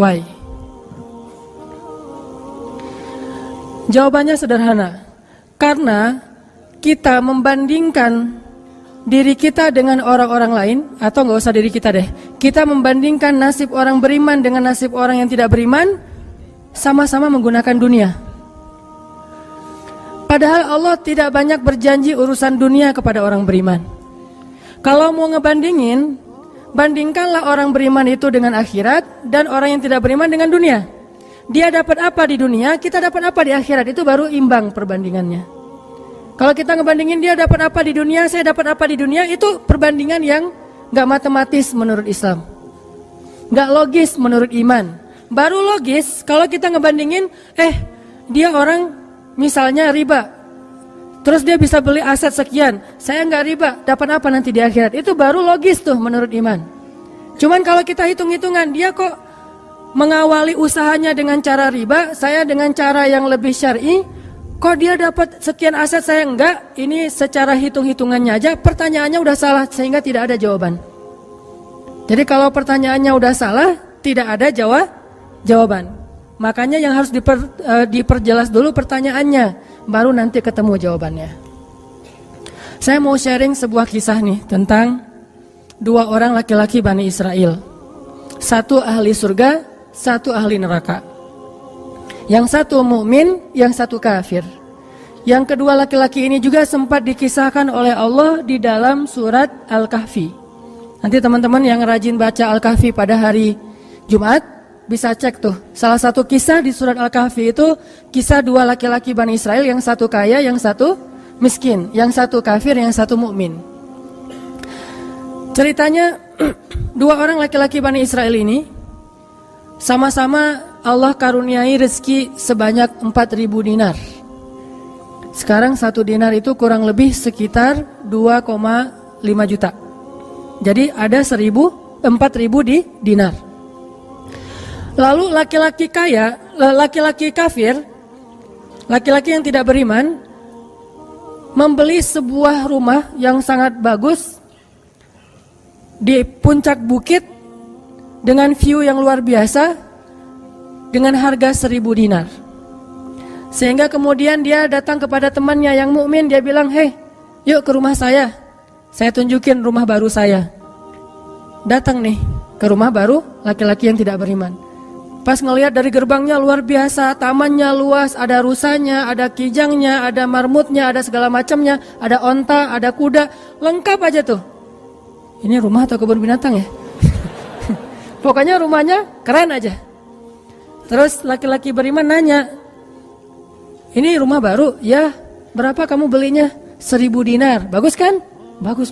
Why? Jawabannya sederhana. Karena kita membandingkan diri kita dengan orang-orang lain, atau nggak usah diri kita deh, kita membandingkan nasib orang beriman dengan nasib orang yang tidak beriman, sama-sama menggunakan dunia. Padahal Allah tidak banyak berjanji urusan dunia kepada orang beriman. Kalau mau ngebandingin, bandingkanlah orang beriman itu dengan akhirat dan orang yang tidak beriman dengan dunia. Dia dapat apa di dunia, kita dapat apa di akhirat, itu baru imbang perbandingannya. Kalau kita ngebandingin dia dapat apa di dunia, saya dapat apa di dunia, itu perbandingan yang gak matematis menurut Islam, gak logis menurut iman. Baru logis kalau kita ngebandingin, dia orang misalnya riba, terus dia bisa beli aset sekian, saya gak riba, dapat apa nanti di akhirat, itu baru logis tuh menurut iman. Cuman kalau kita hitung-hitungan, dia kok mengawali usahanya dengan cara riba, saya dengan cara yang lebih syar'i, kok dia dapat sekian aset saya enggak, ini secara hitung-hitungannya aja pertanyaannya udah salah sehingga tidak ada jawaban. Jadi kalau pertanyaannya udah salah, tidak ada jawaban. Makanya yang harus diperjelas dulu pertanyaannya, baru nanti ketemu jawabannya. Saya mau sharing sebuah kisah nih tentang dua orang laki-laki Bani Israel. Satu ahli surga, satu ahli neraka. Yang satu mukmin, yang satu kafir. Yang kedua laki-laki ini juga sempat dikisahkan oleh Allah di dalam surat Al-Kahfi. Nanti teman-teman yang rajin baca Al-Kahfi pada hari Jumat bisa cek tuh. Salah satu kisah di surat Al-Kahfi itu kisah dua laki-laki Bani Israel, yang satu kaya, yang satu miskin, yang satu kafir, yang satu mukmin. Ceritanya dua orang laki-laki Bani Israel ini sama-sama Allah karuniai rezeki sebanyak 4.000 dinar. Sekarang 1 dinar itu kurang lebih sekitar 2,5 juta. Jadi ada 4.000 di dinar. Lalu laki-laki kaya, laki-laki kafir, laki-laki yang tidak beriman, membeli sebuah rumah yang sangat bagus di puncak bukit dengan view yang luar biasa, dengan harga 1.000 dinar. Sehingga kemudian dia datang kepada temannya yang mukmin, dia bilang, yuk ke rumah saya tunjukin rumah baru saya. Datang nih ke rumah baru laki-laki yang tidak beriman. Pas ngelihat dari gerbangnya luar biasa, tamannya luas, ada rusanya, ada kijangnya, ada marmutnya, ada segala macamnya, ada onta, ada kuda, lengkap aja tuh. Ini rumah atau kebun binatang ya? Pokoknya rumahnya keren aja. Terus laki-laki beriman nanya, ini rumah baru? Ya, berapa kamu belinya? 1.000 dinar. Bagus kan? Bagus.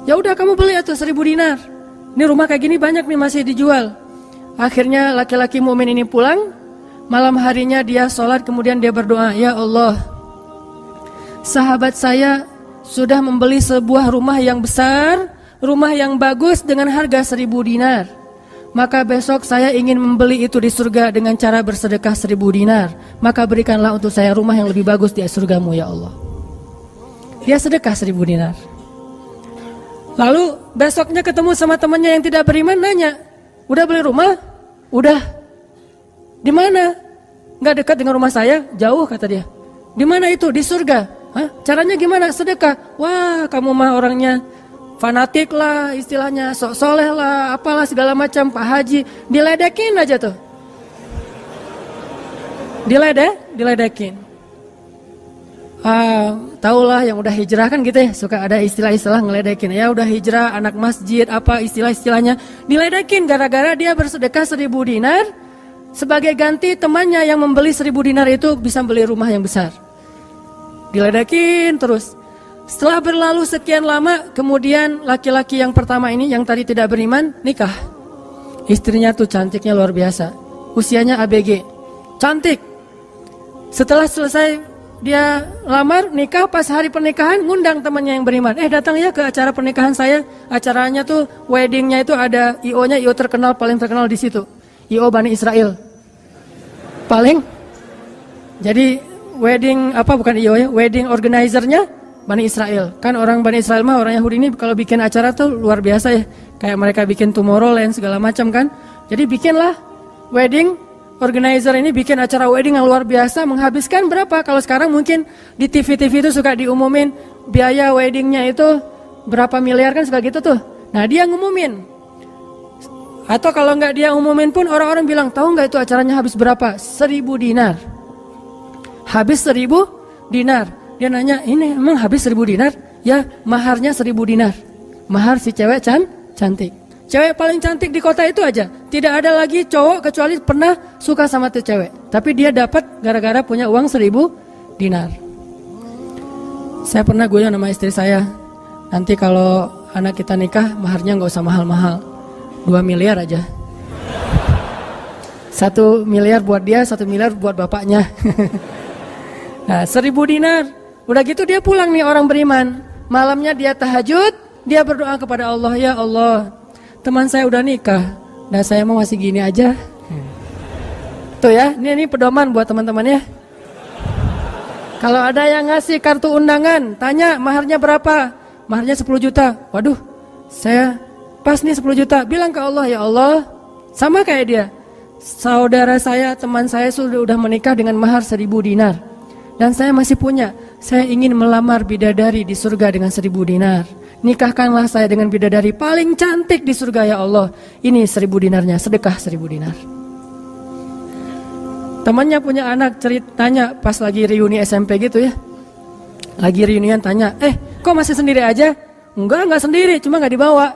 Ya udah kamu beli atau 1.000 dinar. Ini rumah kayak gini banyak nih masih dijual. Akhirnya laki-laki mukmin ini pulang. Malam harinya dia sholat, kemudian dia berdoa, ya Allah, sahabat saya sudah membeli sebuah rumah yang besar, rumah yang bagus dengan harga 1.000 dinar. Maka besok saya ingin membeli itu di surga dengan cara bersedekah 1.000 dinar. Maka berikanlah untuk saya rumah yang lebih bagus di surgamu ya Allah. Dia sedekah 1.000 dinar. Lalu besoknya ketemu sama temannya yang tidak beriman, nanya, udah beli rumah? Udah. Di mana? Nggak dekat dengan rumah saya, jauh kata dia. Di mana itu? Di surga. Hah? Caranya gimana? Sedekah. Wah, kamu mah orangnya fanatik lah istilahnya, sok soleh lah, apalah segala macam, Pak Haji, diledekin aja tuh. Diledekin. Taulah yang udah hijrah kan gitu ya, suka ada istilah-istilah ngeledekin. Ya udah hijrah, anak masjid, apa istilah-istilahnya, diledekin gara-gara dia bersedekah 1.000 dinar. Sebagai ganti temannya yang membeli 1.000 dinar itu bisa beli rumah yang besar. Diledekin terus. Setelah berlalu sekian lama, kemudian laki-laki yang pertama ini yang tadi tidak beriman nikah. Istrinya tuh cantiknya luar biasa, usianya ABG, cantik. Setelah selesai dia lamar, nikah, pas hari pernikahan ngundang temannya yang beriman. Datang ya ke acara pernikahan saya. Acaranya tuh weddingnya itu ada IO-nya, IO terkenal, paling terkenal di situ. IO Bani Israel. Paling. Jadi wedding wedding organizer-nya Bani Israel. Kan orang Bani Israel mah, orang Yahudi ini kalau bikin acara tuh luar biasa ya. Kayak mereka bikin Tomorrowland segala macam kan. Jadi bikinlah wedding organizer ini bikin acara wedding yang luar biasa, menghabiskan berapa? Kalau sekarang mungkin di TV-TV itu suka diumumin biaya weddingnya itu berapa miliar kan, suka gitu tuh. Nah dia ngumumin. Atau kalau nggak dia umumin pun orang-orang bilang, tahu nggak itu acaranya habis berapa? 1.000 dinar. Habis 1.000 dinar. Dia nanya, ini emang habis 1.000 dinar? Ya maharnya 1.000 dinar. Mahar si cewek cantik. Cewek paling cantik di kota itu aja. Tidak ada lagi cowok kecuali pernah suka sama tuh cewek. Tapi dia dapat gara-gara punya uang 1.000 dinar. Saya pernah guyon sama istri saya. Nanti kalau anak kita nikah, maharnya gak usah mahal-mahal. 2 miliar aja. 1 miliar buat dia, 1 miliar buat bapaknya. Nah 1.000 dinar. Udah gitu dia pulang nih orang beriman. Malamnya dia tahajud, dia berdoa kepada Allah. Ya Allah, teman saya udah nikah, nah saya mau masih gini aja. Tuh ya, ini pedoman buat teman-teman ya. Kalau ada yang ngasih kartu undangan, tanya maharnya berapa? Maharnya 10 juta. Waduh, saya pas nih 10 juta. Bilang ke Allah, ya Allah, sama kayak dia. Saudara saya, teman saya sudah menikah dengan mahar 1.000 dinar. Dan saya masih punya. Saya ingin melamar bidadari di surga dengan 1.000 dinar. Nikahkanlah saya dengan bidadari paling cantik di surga ya Allah. Ini 1.000 dinarnya, sedekah 1.000 dinar. Temannya punya anak, ceritanya pas lagi reuni SMP gitu ya. Lagi reunian tanya, kok masih sendiri aja? Enggak sendiri, cuma gak dibawa.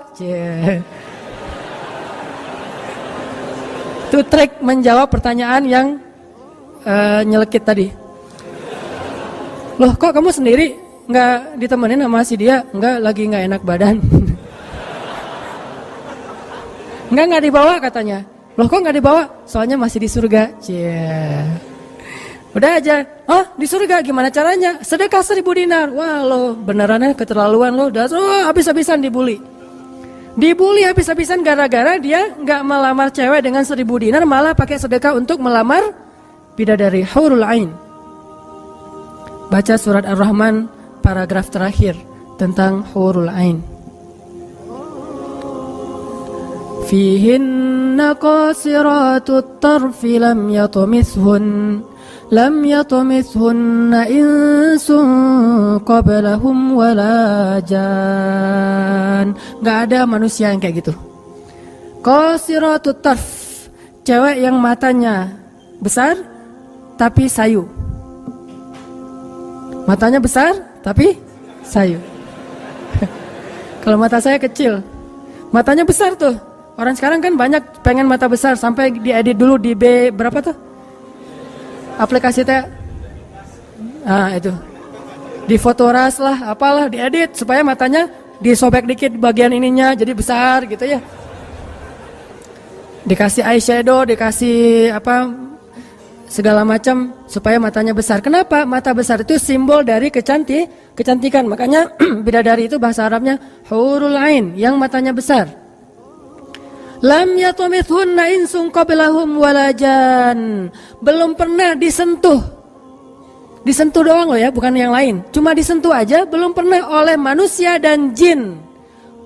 Itu trik menjawab pertanyaan yang nyelekit tadi. Loh kok kamu sendiri? Nggak ditemenin sama si dia? Enggak, lagi nggak enak badan. Nggak dibawa katanya. Loh kok nggak dibawa? Soalnya masih di surga. Udah aja. Oh di surga gimana caranya? Sedekah 1.000 dinar. Wah lo benerannya keterlaluan lo. Udah habis-habisan dibully. Dibully habis-habisan gara-gara dia nggak melamar cewek dengan 1.000 dinar, malah pakai sedekah untuk melamar bidadari Hurul Ain. Baca surat Ar-Rahman paragraf terakhir tentang Hurul Ain. Fihinna qasiratut tarfi lam yatumithunna insun qablahum wala jan. Gak ada manusia yang kayak gitu. Qasiratut tarf, cewek yang matanya besar tapi sayu. Matanya besar tapi sayu. Kalau mata saya kecil, matanya besar tuh. Orang sekarang kan banyak pengen mata besar, sampai diedit dulu di berapa tuh? Aplikasi teh. Itu. Di Fotoras lah, apalah diedit supaya matanya disobek dikit bagian ininya jadi besar gitu ya. Dikasih eyeshadow, dikasih segala macam supaya matanya besar. Kenapa? Mata besar itu simbol dari kecantikan. Makanya bidadari itu bahasa Arabnya Hurul Ain, yang matanya besar. Lam yatumithunna insun qablahum walajan. Belum pernah disentuh. Disentuh doang loh ya, bukan yang lain. Cuma disentuh aja, belum pernah oleh manusia dan jin.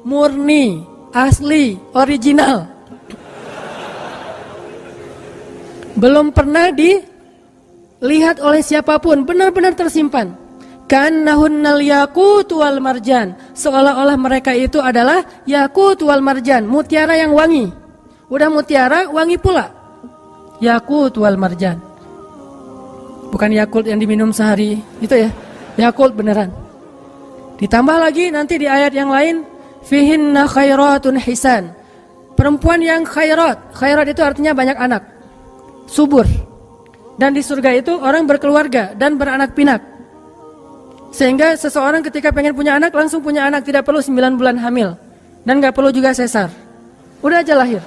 Murni, asli, original. Belum pernah dilihat oleh siapapun, benar-benar tersimpan. Kannahunnal yaqut wal marjan, seolah-olah mereka itu adalah yaqut wal marjan, mutiara yang wangi. Udah mutiara, wangi pula. Yaqut wal marjan. Bukan Yakult yang diminum sehari, itu ya. Yakult beneran. Ditambah lagi nanti di ayat yang lain, fihinna khairatun hisan. Perempuan yang khairat. Khairat itu artinya banyak anak. Subur. Dan di surga itu orang berkeluarga dan beranak pinak. Sehingga seseorang ketika pengen punya anak langsung punya anak, tidak perlu 9 bulan hamil dan gak perlu juga sesar. Udah aja lahir.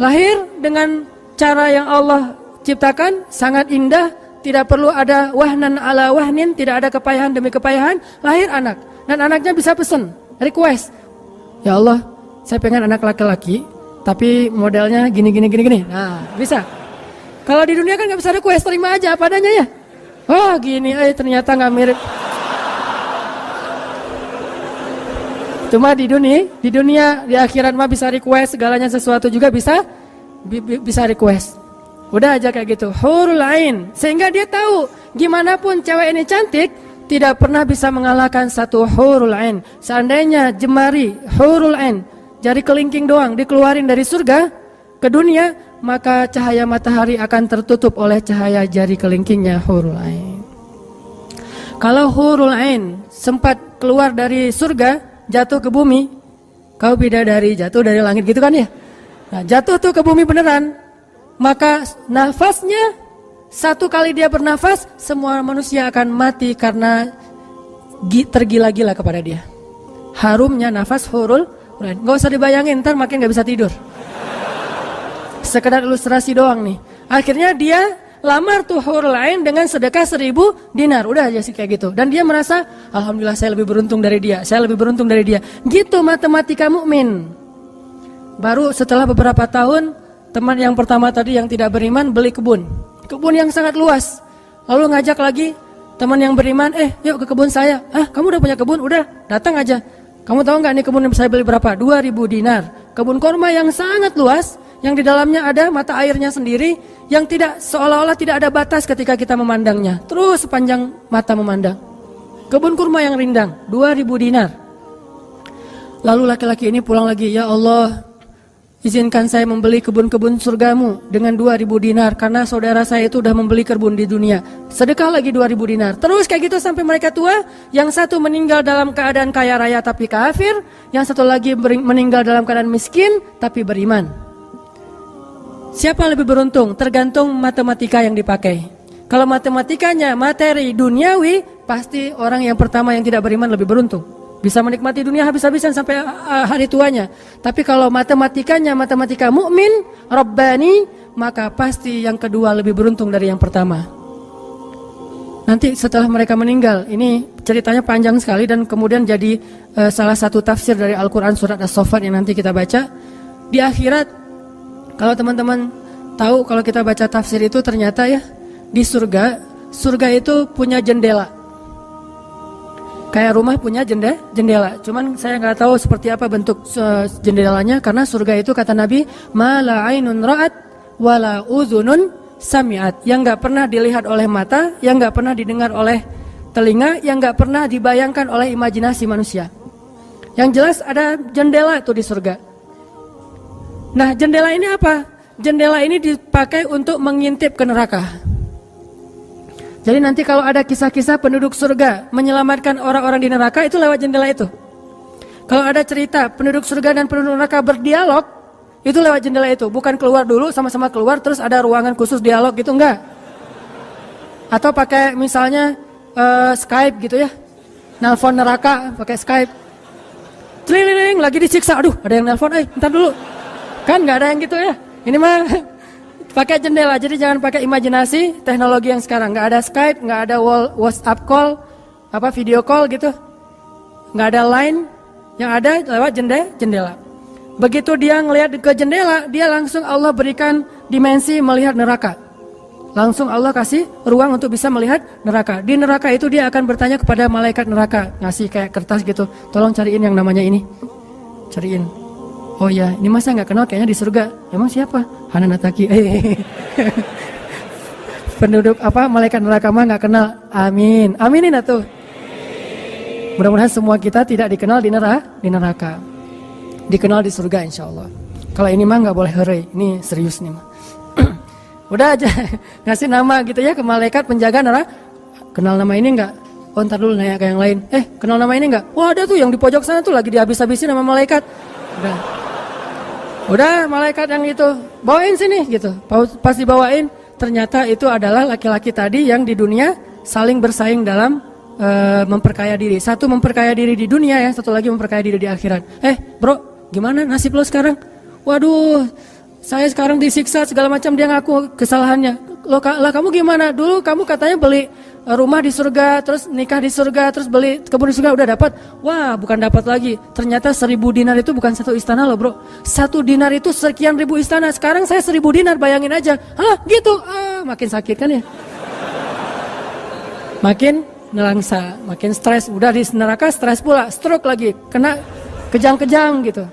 Lahir dengan cara yang Allah ciptakan sangat indah, tidak perlu ada wahnan ala wahnin, tidak ada kepayahan demi kepayahan, lahir anak. Dan anaknya bisa pesen, request. Ya Allah, saya pengen anak laki-laki tapi modelnya gini. Nah, bisa. Kalau di dunia kan nggak bisa request, terima aja apa adanya ya. Oh gini, ternyata nggak mirip. Cuma di dunia di akhirat mah bisa request segalanya sesuatu juga bisa request. Udah aja kayak gitu. Hurul ain. Sehingga dia tahu gimana pun cewek ini cantik tidak pernah bisa mengalahkan satu hurul ain. Seandainya jemari hurul ain, jari kelingking doang dikeluarin dari surga ke dunia, maka cahaya matahari akan tertutup oleh cahaya jari kelingkingnya hurul ain. Kalau hurul ain sempat keluar dari surga, jatuh ke bumi, kau bidadari jatuh dari langit gitu kan ya. Nah, jatuh tuh ke bumi beneran, maka nafasnya satu kali dia bernafas, semua manusia akan mati karena tergila-gila kepada dia. Harumnya nafas hurul ain. Gak usah dibayangin, ntar makin gak bisa tidur. Sekedar ilustrasi doang nih. Akhirnya dia lamar tuh hurul ain dengan sedekah 1000 dinar. Udah aja sih kayak gitu. Dan dia merasa, alhamdulillah saya lebih beruntung dari dia. Saya lebih beruntung dari dia. Gitu matematika mukmin. Baru setelah beberapa tahun, teman yang pertama tadi yang tidak beriman beli kebun yang sangat luas. Lalu ngajak lagi teman yang beriman, yuk ke kebun saya. Kamu udah punya kebun? Udah, datang aja. Kamu tahu nggak nih kebun yang saya beli berapa? 2000 dinar. Kebun korma yang sangat luas, yang di dalamnya ada mata airnya sendiri, yang tidak seolah-olah tidak ada batas ketika kita memandangnya. Terus sepanjang mata memandang. Kebun kurma yang rindang, 2000 dinar. Lalu laki-laki ini pulang lagi, ya Allah, izinkan saya membeli kebun-kebun surgamu dengan 2000 dinar karena saudara saya itu udah membeli kebun di dunia. Sedekah lagi 2000 dinar. Terus kayak gitu sampai mereka tua. Yang satu meninggal dalam keadaan kaya raya tapi kafir, yang satu lagi meninggal dalam keadaan miskin tapi beriman. Siapa lebih beruntung? Tergantung matematika yang dipakai. Kalau matematikanya materi duniawi, pasti orang yang pertama yang tidak beriman lebih beruntung. Bisa menikmati dunia habis-habisan sampai hari tuanya. Tapi kalau matematikanya matematika mukmin, Rabbani, maka pasti yang kedua lebih beruntung dari yang pertama. Nanti setelah mereka meninggal, ini ceritanya panjang sekali dan kemudian jadi salah satu tafsir dari Al-Quran surat As-Saffat yang nanti kita baca. Di akhirat, kalau teman-teman tahu kalau kita baca tafsir itu ternyata ya, di surga itu punya jendela. Kayak rumah punya jendela. Cuman saya nggak tahu seperti apa bentuk jendelanya, karena surga itu kata Nabi, ma la ainun ra'at wa la udhunun sami'at. Yang nggak pernah dilihat oleh mata, yang nggak pernah didengar oleh telinga, yang nggak pernah dibayangkan oleh imajinasi manusia. Yang jelas ada jendela tuh di surga. Nah, jendela ini apa? Jendela ini dipakai untuk mengintip ke neraka. Jadi nanti kalau ada kisah-kisah penduduk surga menyelamatkan orang-orang di neraka, itu lewat jendela itu. Kalau ada cerita penduduk surga dan penduduk neraka berdialog, itu lewat jendela itu. Bukan keluar dulu, sama-sama keluar terus ada ruangan khusus dialog gitu, enggak. Atau pakai misalnya Skype gitu ya, nelpon neraka pakai Skype. Tling, lagi disiksa, aduh ada yang nelpon, bentar dulu. Kan enggak ada yang gitu ya. Ini mah pakai jendela, jadi jangan pakai imajinasi teknologi yang sekarang. Nggak ada Skype, nggak ada WhatsApp call, video call gitu. Nggak ada line, yang ada lewat jendela. Begitu dia ngelihat ke jendela, dia langsung Allah berikan dimensi melihat neraka. Langsung Allah kasih ruang untuk bisa melihat neraka. Di neraka itu dia akan bertanya kepada malaikat neraka, ngasih kayak kertas gitu. Tolong cariin yang namanya ini. Cariin. Oh ya, ini masa nggak kenal kayaknya di surga. Emang siapa? Hanan Ataki. Penduduk malaikat neraka mah nggak kenal. Amin. Aminin atuh. Mudah-mudahan semua kita tidak dikenal di neraka. Dikenal di surga insya Allah. Kalau ini mah nggak boleh heureuy. Ini serius nih mah. Udah aja ngasih nama gitu ya ke malaikat penjaga neraka. Kenal nama ini nggak? Oh ntar dulu nanya ke yang lain. Kenal nama ini nggak? Wah ada tuh yang di pojok sana tuh lagi dihabis-habisin sama malaikat. Udah malaikat yang itu bawain sini gitu. Pas dibawain ternyata itu adalah laki-laki tadi yang di dunia saling bersaing dalam memperkaya diri. Satu memperkaya diri di dunia ya, satu lagi memperkaya diri di akhirat. Bro, gimana nasib lo sekarang? Waduh, saya sekarang disiksa segala macam, dia ngaku kesalahannya. Lah kamu gimana? Dulu kamu katanya beli rumah di surga, terus nikah di surga, terus beli kebun di surga, udah dapat. Wah, bukan dapat lagi. Ternyata 1000 dinar itu bukan satu istana loh bro. 1 dinar itu sekian ribu istana. Sekarang saya 1000 dinar, bayangin aja. Hah gitu, makin sakit kan ya. Makin nelangsa, makin stres. Udah di neraka stres pula, stroke lagi. Kena kejang-kejang gitu.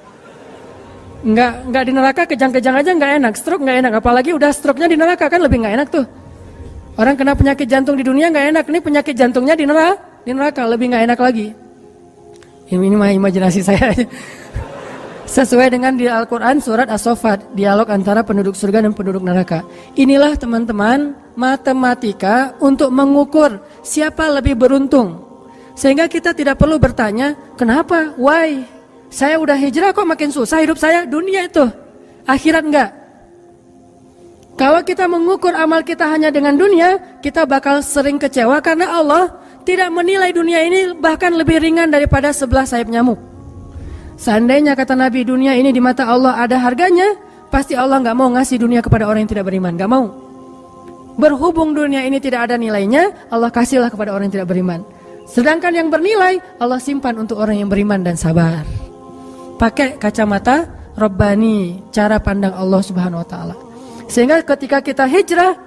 Nggak di neraka kejang-kejang aja nggak enak, stroke nggak enak, apalagi udah stroke-nya di neraka kan lebih nggak enak tuh. Orang kena penyakit jantung di dunia nggak enak, ini penyakit jantungnya di neraka lebih nggak enak lagi. Ini mah imajinasi saya. Sesuai dengan di Al-Quran surat As-Saffat, dialog antara penduduk surga dan penduduk neraka. Inilah teman-teman matematika untuk mengukur siapa lebih beruntung. Sehingga kita tidak perlu bertanya, kenapa? Why? Saya udah hijrah kok makin susah hidup saya. Dunia itu, akhirat enggak. Kalau kita mengukur amal kita hanya dengan dunia, kita bakal sering kecewa karena Allah tidak menilai dunia ini bahkan lebih ringan daripada 11 sayap nyamuk. Seandainya kata Nabi dunia ini di mata Allah ada harganya, pasti Allah gak mau ngasih dunia kepada orang yang tidak beriman, gak mau. Berhubung dunia ini tidak ada nilainya, Allah kasihlah kepada orang yang tidak beriman. Sedangkan yang bernilai, Allah simpan untuk orang yang beriman dan sabar. Pakai kacamata Rabbani, cara pandang Allah Subhanahu Wa Taala. Sehingga ketika kita hijrah,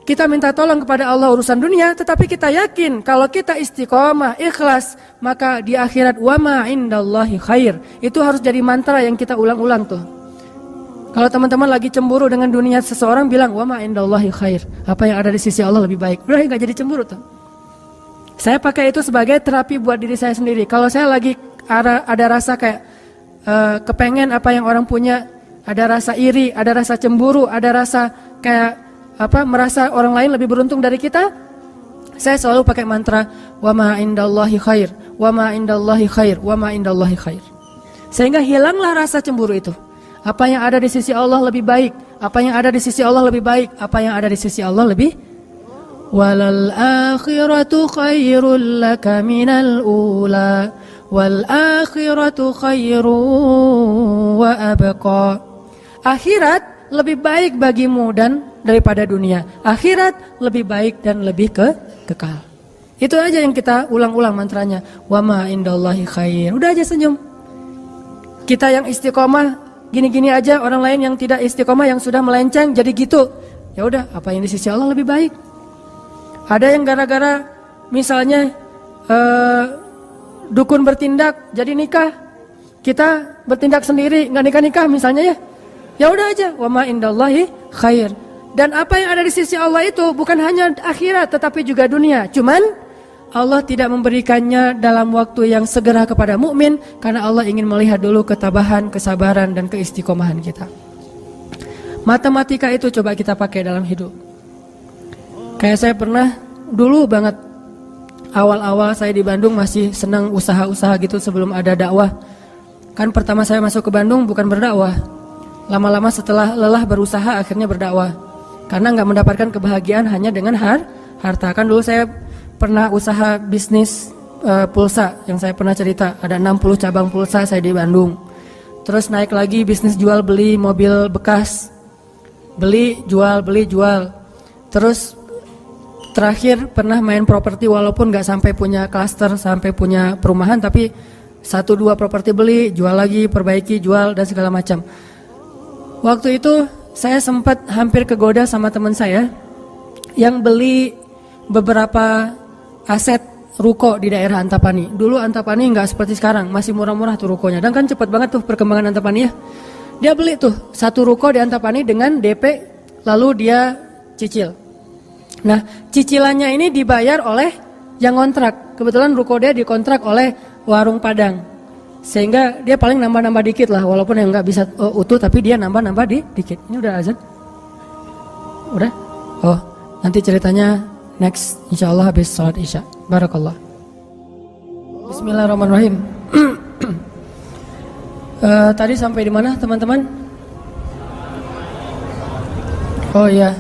kita minta tolong kepada Allah urusan dunia, tetapi kita yakin kalau kita istiqomah, ikhlas, maka di akhirat wa ma indallahi khair. Itu harus jadi mantra yang kita ulang-ulang tuh. Kalau teman-teman lagi cemburu dengan dunia seseorang, bilang wa ma indallahi khair. Apa yang ada di sisi Allah lebih baik. Udah nggak jadi cemburu tuh. Saya pakai itu sebagai terapi buat diri saya sendiri. Kalau saya lagi ada rasa kayak kepengen apa yang orang punya, ada rasa iri, ada rasa cemburu, ada rasa kayak merasa orang lain lebih beruntung dari kita, saya selalu pakai mantra wa ma indallahi khair, wa ma indallahi khair, wa ma indallahi khair. Sehingga hilanglah rasa cemburu itu. Apa yang ada di sisi Allah lebih baik, apa yang ada di sisi Allah lebih baik, apa yang ada di sisi Allah lebih. Walal akhiratu khairul laka minal ula, wal akhiratu khairu wa abqa. Akhirat lebih baik bagimu dan daripada dunia. Akhirat lebih baik dan lebih kekal. Itu aja yang kita ulang-ulang mantranya. Wa ma indallahi khair. Udah aja senyum. Kita yang istiqomah gini-gini aja, orang lain yang tidak istiqomah yang sudah melenceng jadi gitu. Ya udah, apa yang di sisi Allah lebih baik. Ada yang gara-gara misalnya dukun bertindak jadi nikah. Kita bertindak sendiri nggak nikah-nikah misalnya ya. Ya udah aja, wa ma indallahi khair. Dan apa yang ada di sisi Allah itu bukan hanya akhirat tetapi juga dunia. Cuman Allah tidak memberikannya dalam waktu yang segera kepada mukmin karena Allah ingin melihat dulu ketabahan, kesabaran dan keistiqomahan kita. Matematika itu coba kita pakai dalam hidup. Kayak saya pernah dulu banget awal-awal saya di Bandung masih senang usaha-usaha gitu sebelum ada dakwah. Kan pertama saya masuk ke Bandung bukan berdakwah. Lama-lama setelah lelah berusaha akhirnya berdakwah. Karena nggak mendapatkan kebahagiaan hanya dengan harta. Kan dulu saya pernah usaha bisnis pulsa yang saya pernah cerita. Ada 60 cabang pulsa saya di Bandung. Terus naik lagi bisnis jual beli mobil bekas. Beli, jual. Terus terakhir pernah main properti walaupun nggak sampai punya klaster, sampai punya perumahan. Tapi 1-2 properti beli, jual lagi, perbaiki, jual dan segala macam. Waktu itu saya sempat hampir kegoda sama teman saya yang beli beberapa aset ruko di daerah Antapani. Dulu Antapani nggak seperti sekarang, masih murah-murah tuh rukonya. Dan kan cepat banget tuh perkembangan Antapani ya. Dia beli tuh 1 ruko di Antapani dengan DP, lalu dia cicil. Nah, cicilannya ini dibayar oleh yang kontrak. Kebetulan ruko dia dikontrak oleh warung Padang. Sehingga dia paling nambah-nambah dikit lah, walaupun yang nggak bisa utuh, tapi dia nambah-nambah dikit. Ini udah azan? Udah? Oh, nanti ceritanya next, insya Allah habis sholat isya. Barakallah. Bismillahirrahmanirrahim. Tadi sampai di mana teman-teman? Oh iya,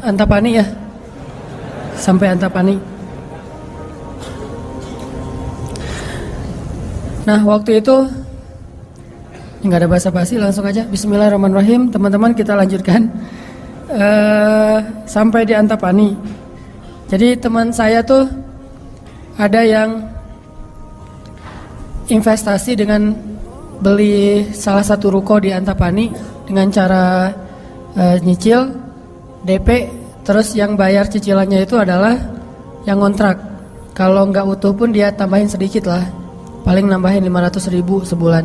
Antapani ya. Sampai Antapani. Nah waktu itu nggak ada basa-basi, langsung aja Bismillahirrahmanirrahim. Teman-teman kita lanjutkan sampai di Antapani. Jadi teman saya tuh ada yang investasi dengan beli salah satu ruko di Antapani dengan cara nyicil DP, terus yang bayar cicilannya itu adalah yang kontrak. Kalau nggak utuh pun dia tambahin sedikit lah. paling nambahin 500.000 sebulan.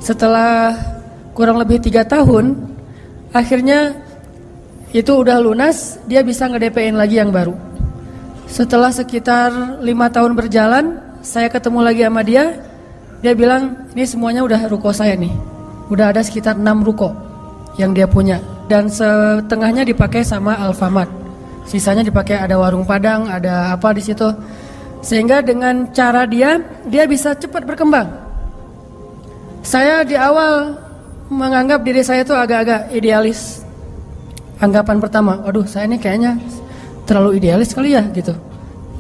Setelah kurang lebih 3 tahun, akhirnya itu udah lunas, dia bisa nge-DP-in lagi yang baru. Setelah sekitar 5 tahun berjalan, saya ketemu lagi sama dia. Dia bilang, ini semuanya udah ruko saya nih. Udah ada sekitar 6 ruko yang dia punya. Dan setengahnya dipakai sama Alfamart. Sisanya dipakai ada warung Padang, ada apa di situ. Sehingga dengan cara dia bisa cepat berkembang. Saya di awal menganggap diri saya itu agak-agak idealis. Anggapan pertama, waduh saya ini kayaknya terlalu idealis kali ya gitu.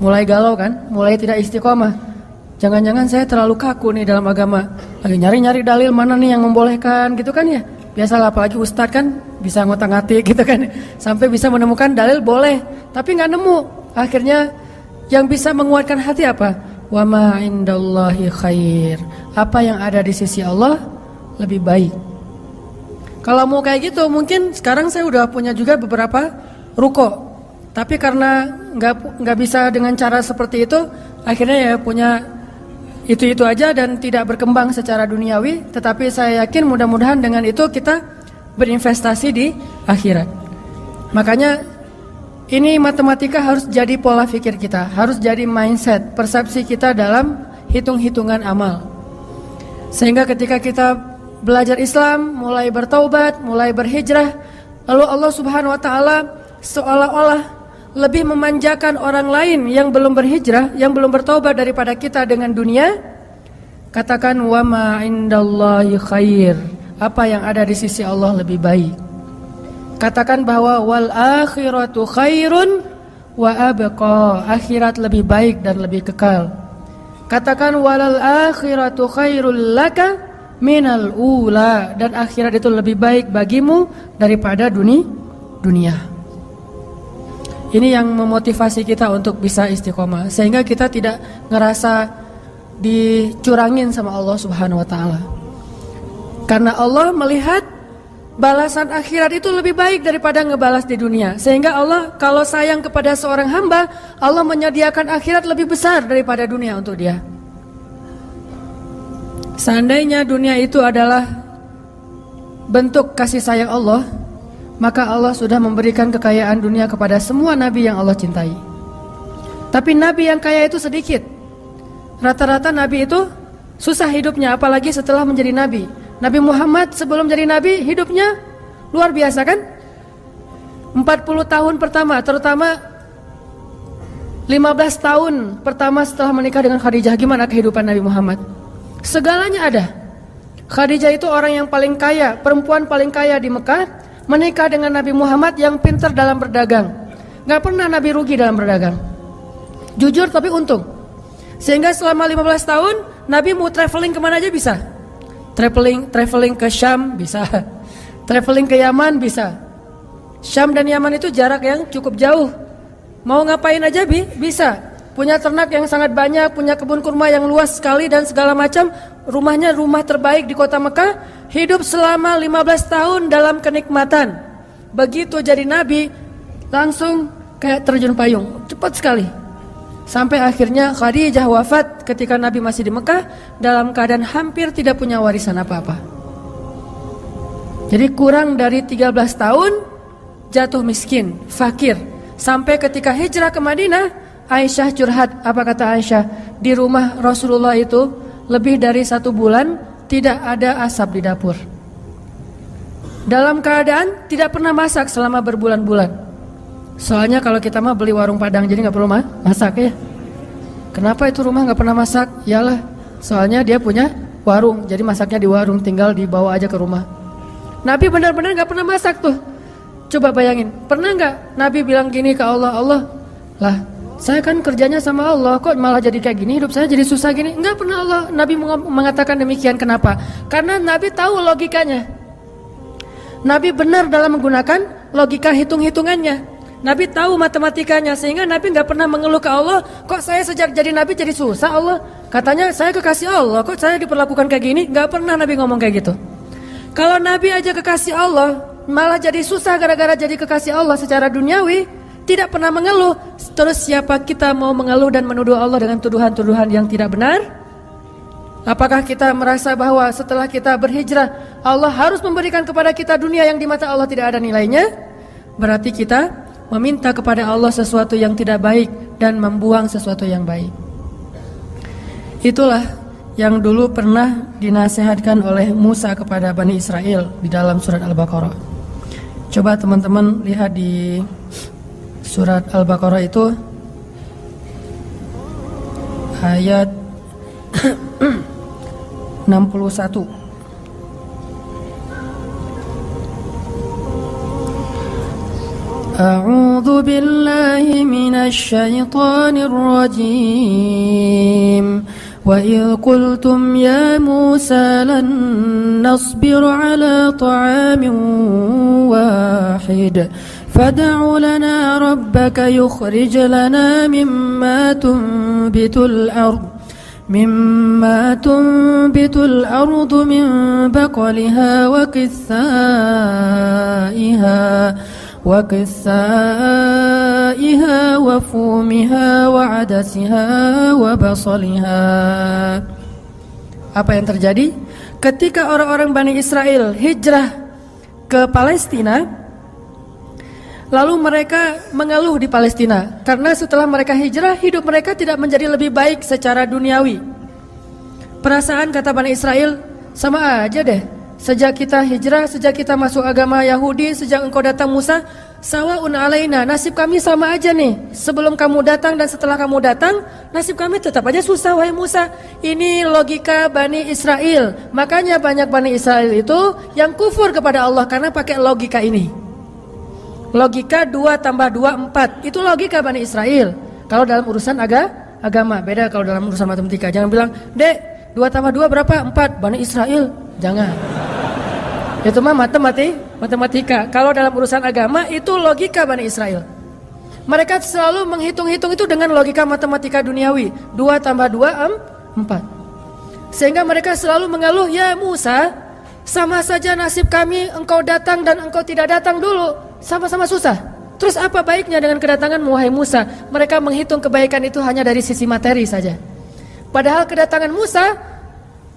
Mulai galau kan, mulai tidak istiqomah. Jangan-jangan saya terlalu kaku nih dalam agama. Lagi nyari-nyari dalil mana nih yang membolehkan gitu kan ya. Biasalah apalagi ustadz kan bisa ngotak-ngatik gitu kan. Sampai bisa menemukan dalil boleh, tapi nggak nemu. Akhirnya yang bisa menguatkan hati apa? Wa ma indallahi khair. Apa yang ada di sisi Allah lebih baik. Kalau mau kayak gitu, mungkin sekarang saya udah punya juga beberapa ruko. Tapi karena nggak bisa dengan cara seperti itu, akhirnya ya punya itu aja dan tidak berkembang secara duniawi. Tetapi saya yakin mudah-mudahan dengan itu kita berinvestasi di akhirat. Makanya ini matematika harus jadi pola pikir kita, harus jadi mindset, persepsi kita dalam hitung-hitungan amal. Sehingga ketika kita belajar Islam, mulai bertaubat, mulai berhijrah, lalu Allah Subhanahu wa taala seolah-olah lebih memanjakan orang lain yang belum berhijrah, yang belum bertaubat daripada kita dengan dunia. Katakan wa ma indallahi khair. Apa yang ada di sisi Allah lebih baik. Katakan bahwa wal akhiratu khairun wa abqa. Akhirat lebih baik dan lebih kekal. Katakan walal akhiratu khairul laka minal ula, dan akhirat itu lebih baik bagimu daripada dunia. Ini yang memotivasi kita untuk bisa istiqomah, sehingga kita tidak ngerasa dicurangin sama Allah Subhanahu wa taala. Karena Allah melihat balasan akhirat itu lebih baik daripada ngebalas di dunia. Sehingga Allah kalau sayang kepada seorang hamba, Allah menyediakan akhirat lebih besar daripada dunia untuk dia. Seandainya dunia itu adalah bentuk kasih sayang Allah, maka Allah sudah memberikan kekayaan dunia kepada semua nabi yang Allah cintai. Tapi nabi yang kaya itu sedikit. Rata-rata nabi itu susah hidupnya, apalagi setelah menjadi nabi. Nabi Muhammad sebelum jadi nabi hidupnya luar biasa kan? 40 tahun pertama, terutama 15 tahun pertama setelah menikah dengan Khadijah, gimana kehidupan Nabi Muhammad? Segalanya ada. Khadijah itu orang yang paling kaya, perempuan paling kaya di Mekah, menikah dengan Nabi Muhammad yang pintar dalam berdagang. Gak pernah Nabi rugi dalam berdagang. Jujur tapi untung. Sehingga selama 15 tahun Nabi mau traveling kemana aja bisa. Traveling ke Syam bisa. Traveling ke Yaman bisa. Syam dan Yaman itu jarak yang cukup jauh. Mau ngapain aja bisa. Punya ternak yang sangat banyak, punya kebun kurma yang luas sekali dan segala macam. Rumahnya rumah terbaik di kota Mekah. Hidup selama 15 tahun dalam kenikmatan. Begitu jadi nabi, langsung kayak terjun payung, cepat sekali. Sampai akhirnya Khadijah wafat ketika Nabi masih di Mekah dalam keadaan hampir tidak punya warisan apa-apa. Jadi kurang dari 13 tahun jatuh miskin, fakir. Sampai ketika hijrah ke Madinah, Aisyah curhat, apa kata Aisyah? Di rumah Rasulullah itu lebih dari 1 bulan tidak ada asap di dapur. Dalam keadaan tidak pernah masak selama berbulan-bulan. Soalnya kalau kita mah beli warung Padang jadi nggak perlu masak ya. Kenapa itu rumah nggak pernah masak? Yalah, soalnya dia punya warung, jadi masaknya di warung, tinggal dibawa aja ke rumah. Nabi benar-benar nggak pernah masak tuh. Coba bayangin, pernah nggak Nabi bilang gini ke Allah, Allah, lah saya kan kerjanya sama Allah, kok malah jadi kayak gini, hidup saya jadi susah gini? Enggak pernah Allah Nabi mengatakan demikian. Kenapa? Karena Nabi tahu logikanya. Nabi benar dalam menggunakan logika hitung-hitungannya. Nabi tahu matematikanya, sehingga Nabi nggak pernah mengeluh ke Allah, kok saya sejak jadi Nabi jadi susah Allah. Katanya saya kekasih Allah, kok saya diperlakukan kayak gini? Nggak pernah Nabi ngomong kayak gitu. Kalau Nabi aja kekasih Allah, malah jadi susah gara-gara jadi kekasih Allah secara duniawi, tidak pernah mengeluh. Terus siapa kita mau mengeluh dan menuduh Allah dengan tuduhan-tuduhan yang tidak benar? Apakah kita merasa bahwa setelah kita berhijrah Allah harus memberikan kepada kita dunia yang di mata Allah tidak ada nilainya? Berarti kita meminta kepada Allah sesuatu yang tidak baik dan membuang sesuatu yang baik. Itulah yang dulu pernah dinasihatkan oleh Musa kepada Bani Israel di dalam surat Al-Baqarah. Coba teman-teman lihat di surat Al-Baqarah itu ayat 61. A'udzu billahi minasy syaithanir rajim. Wa idh qultum ya Musa lan nasbir ala ta'amin wahid fad'u lana rabbaka yukhrij lana mimma tunbitul ardh مما تنبت الأرض من بقلها وقثائها وفومها وعدسها وبصلها. Apa yang terjadi? Ketika orang-orang Bani Israel hijrah ke Palestina, lalu mereka mengeluh di Palestina karena setelah mereka hijrah hidup mereka tidak menjadi lebih baik secara duniawi. Perasaan kata Bani Israel, sama aja deh. Sejak kita hijrah, sejak kita masuk agama Yahudi, sejak engkau datang Musa, sawaun alaina, nasib kami sama aja nih. Sebelum kamu datang dan setelah kamu datang, nasib kami tetap aja susah wahai Musa. Ini logika Bani Israel. Makanya banyak Bani Israel itu yang kufur kepada Allah karena pakai logika ini. Logika 2 tambah 2 4. Itu logika Bani Israel. Kalau dalam urusan agama, beda kalau dalam urusan matematika. Jangan bilang, "Dek, 2 tambah 2 berapa?" 4. Bani Israel. Jangan. Itu mah matematika. Kalau dalam urusan agama itu logika Bani Israel. Mereka selalu menghitung-hitung itu dengan logika matematika duniawi. 2 tambah 2 4. Sehingga mereka selalu mengeluh, "Ya Musa, sama saja nasib kami engkau datang dan engkau tidak datang dulu. Sama-sama susah. Terus apa baiknya dengan kedatangan wahai Musa?" Mereka menghitung kebaikan itu hanya dari sisi materi saja. Padahal kedatangan Musa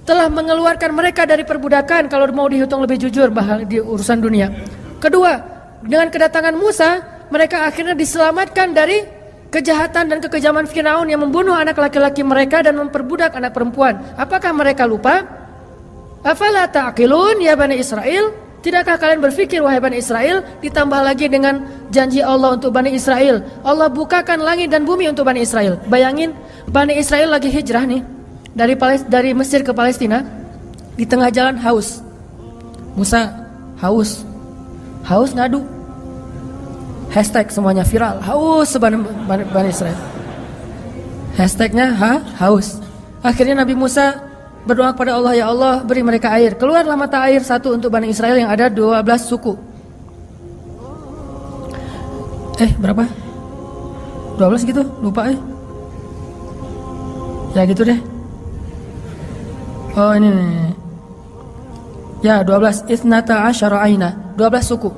telah mengeluarkan mereka dari perbudakan kalau mau dihitung lebih jujur di urusan dunia. Kedua, dengan kedatangan Musa, mereka akhirnya diselamatkan dari kejahatan dan kekejaman Firaun yang membunuh anak laki-laki mereka dan memperbudak anak perempuan. Apakah mereka lupa? Afala ta'qilun ya Bani Israel? Tidakkah kalian berpikir wahai Bani Israel? Ditambah lagi dengan janji Allah untuk Bani Israel. Allah bukakan langit dan bumi untuk Bani Israel. Bayangin Bani Israel lagi hijrah nih dari Mesir ke Palestina. Di tengah jalan haus. Musa haus ngadu. Hashtag semuanya viral. Haus Bani Israel. Hashtagnya haus. Akhirnya Nabi Musa berdoa kepada Allah, "Ya Allah, beri mereka air." Keluarlah mata air satu untuk Bani Israel yang ada 12 suku. Berapa? 12 gitu? Lupa Ya gitu deh. Oh ini nih. Ya 12. Ithnata asyara aina. 12 suku.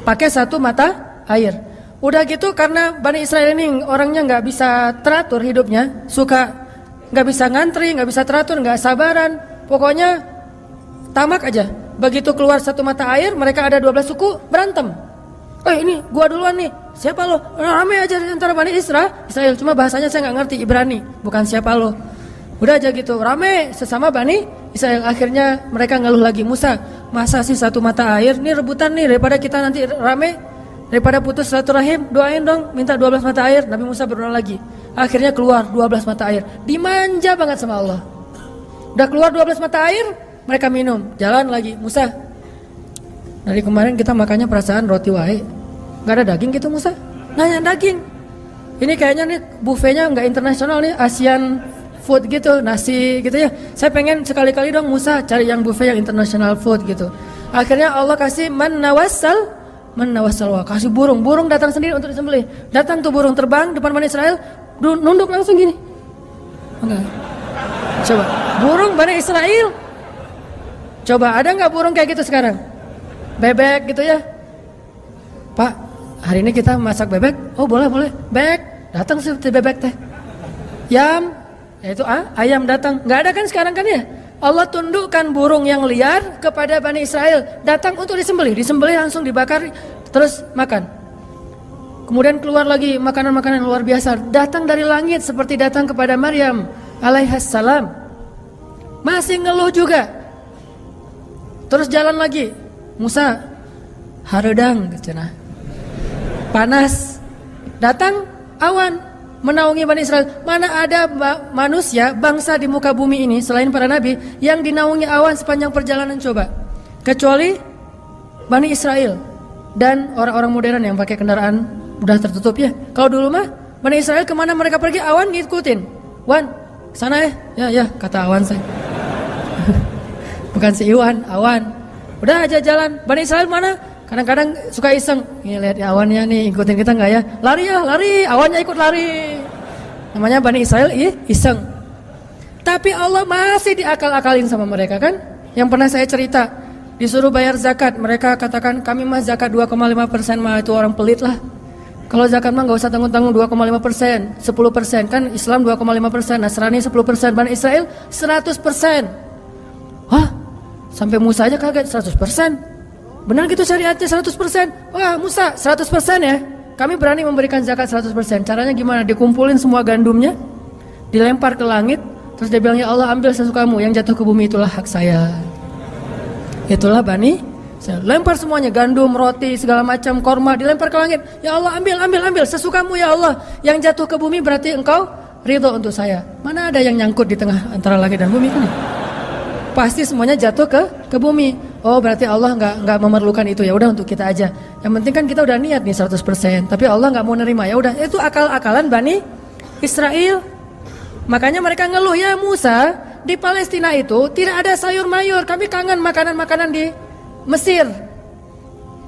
Pakai satu mata air. Udah gitu karena Bani Israel ini orangnya gak bisa teratur hidupnya. Suka gak bisa ngantri, gak bisa teratur, gak sabaran. Pokoknya tamak aja. Begitu keluar satu mata air, mereka ada 12 suku berantem. Ini gua duluan nih. Siapa lo? Rame aja antara Bani Israel. Cuma bahasanya saya gak ngerti Ibrani. Bukan siapa lo. Udah aja gitu, rame sesama Bani Israel. Akhirnya mereka ngeluh lagi, "Musa, masa sih satu mata air? Nih rebutan nih, daripada kita nanti rame, daripada putus silaturahim, doain dong minta 12 mata air." Nabi Musa berdoa lagi. Akhirnya keluar 12 mata air. Dimanja banget sama Allah. Udah keluar 12 mata air, mereka minum. Jalan lagi, "Musa, dari kemarin kita makannya perasaan roti wae. Gak ada daging gitu Musa?" Nanya daging. Ini kayaknya nih buffetnya gak internasional nih, Asian food gitu, nasi gitu ya. Saya pengen sekali-kali dong Musa cari yang buffet yang international food gitu. Akhirnya Allah kasih menawassal, kasih burung datang sendiri untuk disembelih. Datang tuh burung terbang depan Bani Israel, nunduk langsung gini. Enggak. Coba, burung Bani Israel. Coba ada nggak burung kayak gitu sekarang? Bebek gitu ya. Pak, hari ini kita masak bebek. Oh boleh. Bebek, datang sih bebek teh. Yam, yaitu ayam datang. Nggak ada kan sekarang kan ya? Allah tundukkan burung yang liar kepada Bani Israel, datang untuk disembelih langsung dibakar, terus makan. Kemudian keluar lagi makanan-makanan luar biasa, datang dari langit seperti datang kepada Maryam alaihissalam. Masih ngeluh juga. Terus jalan lagi, Musa haredang cenah. Panas, datang awan menaungi Bani Israel. Mana ada manusia, bangsa di muka bumi ini selain para nabi yang dinaungi awan sepanjang perjalanan coba, kecuali Bani Israel dan orang-orang modern yang pakai kendaraan udah tertutup ya. Kalau dulu mah Bani Israel kemana mereka pergi awan ngikutin. Wan, sana ya kata awan saya. Bukan si Iwan, awan. Udah aja jalan. Bani Israel mana? Kadang-kadang suka iseng, nih lihat ya awannya nih ikutin kita nggak ya? Lari ya, lari, awannya ikut lari. Namanya Bani Israel iseng. Tapi Allah masih diakal-akalin sama mereka kan? Yang pernah saya cerita, disuruh bayar zakat, mereka katakan kami mah zakat 2,5% mah itu orang pelit lah. Kalau zakat mah nggak usah tanggung-tanggung 2,5%, 10% kan Islam 2,5%, Nasrani 10%, Bani Israel 100%. Hah? Sampai Musa aja kaget 100%. Benar gitu syariatnya 100%. Wah Musa 100% ya. Kami berani memberikan zakat 100%. Caranya gimana? Dikumpulin semua gandumnya, dilempar ke langit, terus dia bilang ya Allah ambil sesukamu, yang jatuh ke bumi itulah hak saya. Itulah Bani, saya lempar semuanya, gandum, roti, segala macam, korma dilempar ke langit. Ya Allah ambil sesukamu ya Allah. Yang jatuh ke bumi berarti engkau ridho untuk saya. Mana ada yang nyangkut di tengah antara langit dan bumi kan? Pasti semuanya jatuh ke bumi. Oh berarti Allah nggak memerlukan itu, ya udah untuk kita aja. Yang penting kan kita udah niat nih 100%, tapi Allah nggak mau nerima, ya udah. Itu akal-akalan Bani Israel. Makanya mereka ngeluh, ya Musa, di Palestina itu tidak ada sayur mayur, kami kangen makanan-makanan di Mesir.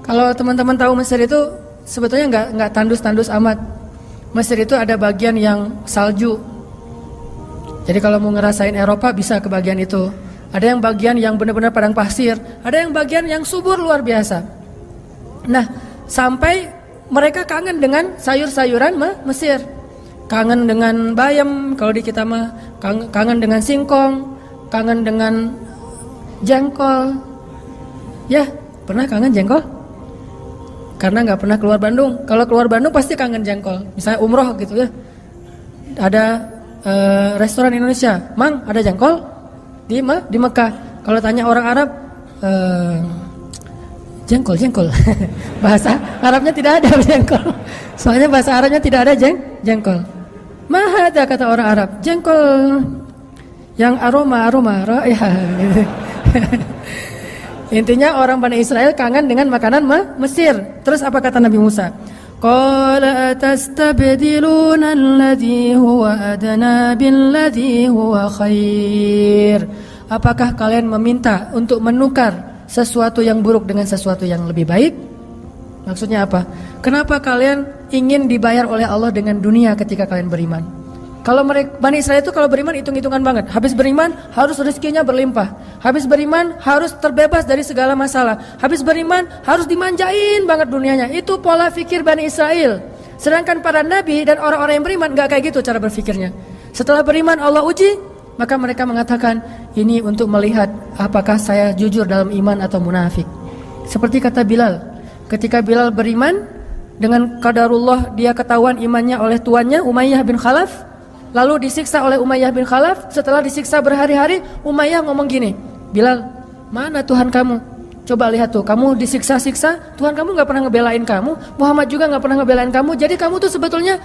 Kalau teman-teman tahu Mesir itu sebetulnya nggak tandus-tandus amat. Mesir itu ada bagian yang salju. Jadi kalau mau ngerasain Eropa bisa ke bagian itu. Ada yang bagian yang benar-benar padang pasir, ada yang bagian yang subur luar biasa. Nah, sampai mereka kangen dengan sayur-sayuran Mesir. Kangen dengan bayam, kalau di kita mah kangen dengan singkong, kangen dengan jengkol. Ya, pernah kangen jengkol? Karena nggak pernah keluar Bandung. Kalau keluar Bandung pasti kangen jengkol. Misalnya umroh gitu ya. Ada restoran Indonesia, Mang ada jengkol? Di Mekah. Kalau tanya orang Arab, jengkol. Bahasa Arabnya tidak ada jengkol. Soalnya bahasa Arabnya tidak ada jengkol. Mahada kata orang Arab, jengkol yang aroma raihah. Intinya orang Bani Israel kangen dengan makanan Mesir. Terus apa kata Nabi Musa? Qala atastabdiluna alladhi huwa adna billadhi huwa khair. Apakah kalian meminta untuk menukar sesuatu yang buruk dengan sesuatu yang lebih baik? Maksudnya apa? Kenapa kalian ingin dibayar oleh Allah dengan dunia ketika kalian beriman? Kalau mereka Bani Israel itu kalau beriman hitung-hitungan banget. Habis beriman harus rezekinya berlimpah. Habis beriman harus terbebas dari segala masalah. Habis beriman harus dimanjain banget dunianya. Itu pola pikir Bani Israel. Sedangkan para nabi dan orang-orang yang beriman enggak kayak gitu cara berpikirnya. Setelah beriman Allah uji, maka mereka mengatakan ini untuk melihat apakah saya jujur dalam iman atau munafik. Seperti kata Bilal. Ketika Bilal beriman dengan qadarullah dia ketahuan imannya oleh tuannya Umayyah bin Khalaf. Lalu disiksa oleh Umayyah bin Khalaf. Setelah disiksa berhari-hari, Umayyah ngomong gini, Bilal, mana Tuhan kamu? Coba lihat tuh, kamu disiksa-siksa, Tuhan kamu gak pernah ngebelain kamu, Muhammad juga gak pernah ngebelain kamu. Jadi kamu tuh sebetulnya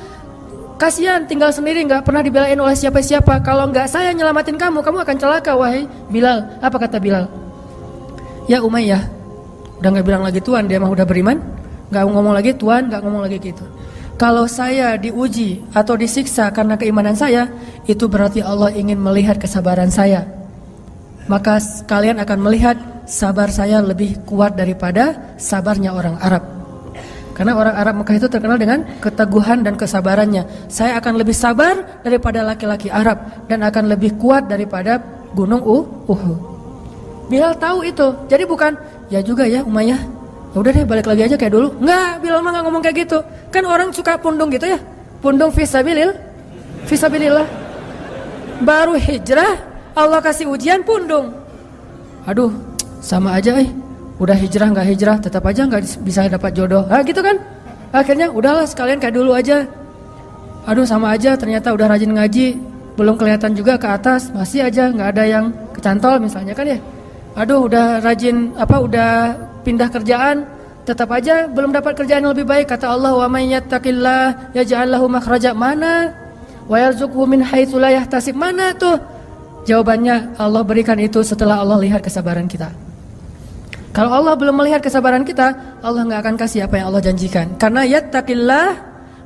kasihan, tinggal sendiri, gak pernah dibelain oleh siapa-siapa. Kalau gak saya nyelamatin kamu, kamu akan celaka, wahai Bilal. Apa kata Bilal? Ya Umayyah, udah gak bilang lagi Tuhan, dia mah udah beriman, gak ngomong lagi Tuhan, gak ngomong lagi gitu. Kalau saya diuji atau disiksa karena keimanan saya, itu berarti Allah ingin melihat kesabaran saya. Maka kalian akan melihat sabar saya lebih kuat daripada sabarnya orang Arab. Karena orang Arab Mekah itu terkenal dengan keteguhan dan kesabarannya. Saya akan lebih sabar daripada laki-laki Arab dan akan lebih kuat daripada gunung Uhud. Bilal tahu itu. Jadi bukan, ya juga ya Umayyah, ya udah deh balik lagi aja kayak dulu. Enggak, Bilal mah gak ngomong kayak gitu. Kan orang suka pundung gitu ya. Pundung fisabilillah. Baru hijrah Allah kasih ujian pundung. Aduh, sama aja udah hijrah nggak hijrah tetap aja nggak bisa dapat jodoh. Gitu kan. Akhirnya udahlah sekalian kayak dulu aja. Aduh sama aja, ternyata udah rajin ngaji, belum kelihatan juga ke atas, masih aja nggak ada yang kecantol misalnya kan ya. Aduh udah rajin udah pindah kerjaan, tetap aja belum dapat kerjaan yang lebih baik. Kata Allah, wa may yattaqillah yaj'al lahu makhraja. Mana? Wa yarzuqhu min haitsu la yahtasib. Mana tuh? Jawabannya Allah berikan itu setelah Allah lihat kesabaran kita. Kalau Allah belum melihat kesabaran kita, Allah nggak akan kasih apa yang Allah janjikan. Karena yattaqillah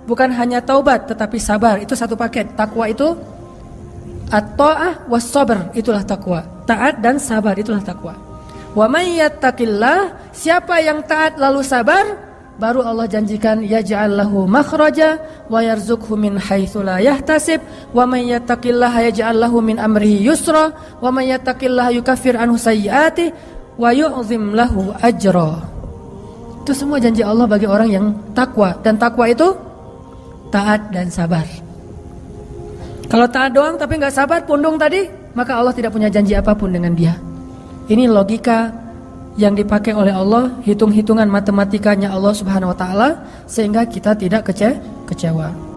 bukan hanya taubat tetapi sabar, itu satu paket. Takwa itu at-ta'ah was-sabr, itulah takwa. Taat dan sabar, itulah takwa. Wa may yattaqillah, siapa yang taat lalu sabar, baru Allah janjikan yaj'al lahu makhraja wa yarzuqhu min haitsu la yahtasib wa may yattaqillaha yaj'al lahu min amrihi yusra wa may yattaqillaha yukaffir anhu sayyi'atihi wa yu'zim lahu ajra. Itu semua janji Allah bagi orang yang takwa, dan takwa itu taat dan sabar. Kalau taat doang tapi nggak sabar, pundung tadi, maka Allah tidak punya janji apapun dengan dia. Ini logika yang dipakai oleh Allah, hitung-hitungan matematikanya Allah Subhanahu wa taala, sehingga kita tidak kecewa.